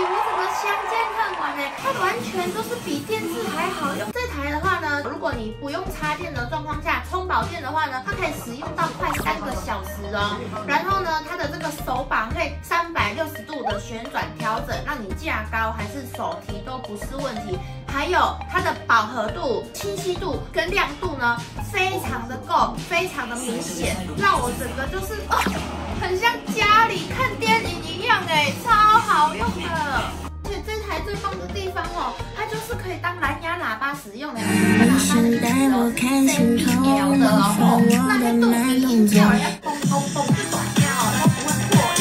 我整个相见恨晚哎，它完全就是比电视还好用。这台的话呢，如果你不用插电的状况下，充饱电的话呢，它可以使用到快3个小时哦。然后呢，它的这个手把会360度的旋转调整，让你架高还是手提都不是问题。还有它的饱和度、清晰度跟亮度呢，非常的够，非常的明显，让我整个就是很像家里看电影一样哎，超好用的。而且这台最棒的地方哦，它就是可以当蓝牙喇叭使用的。这个喇叭的音质哦是 JBL 的哦，那边杜比音效，人家嘣嘣嘣就短掉哦，都不会破音。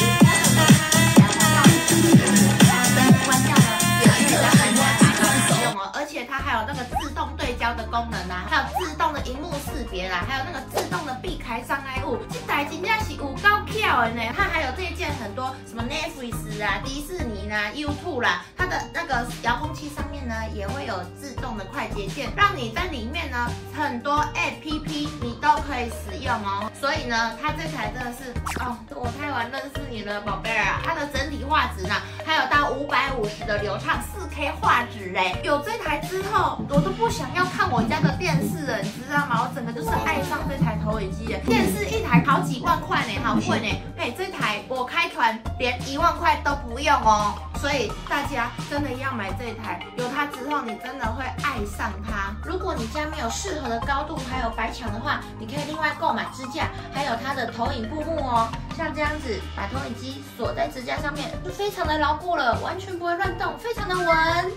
关掉呢，也可以当蓝牙喇叭使用哦。而且它还有那个自动对焦的功能啊，还有自动的荧幕识别啦，还有那个自动的避开障碍物。这台真正是有够巧的呢！它还有这件很多什么 Netflix 啊、迪士尼啦、YouTube 啦，它的那个遥控器上面呢也会有自动的快捷键，让你在里面呢很多 APP 你都可以使用哦。所以呢，它这台真的是我太晚认识你了，宝贝儿啊！它的整体画质呢，还有到550的流畅4K 画质嘞。有这台之后，我都不想要看我家的电视了，你知道吗？我整个就是爱上这台投影机耶。电视一台好几万块呢，好贵呢。这台我开团连1万块都不用哦。所以大家真的要买这台，有它之后你真的会爱上它。如果你家没有适合的高度还有白墙的话，你可以另外购买支架，还有它的投影布幕哦。像这样子把投影机锁在支架上面，就非常的牢固了，完全不会乱动，非常的稳。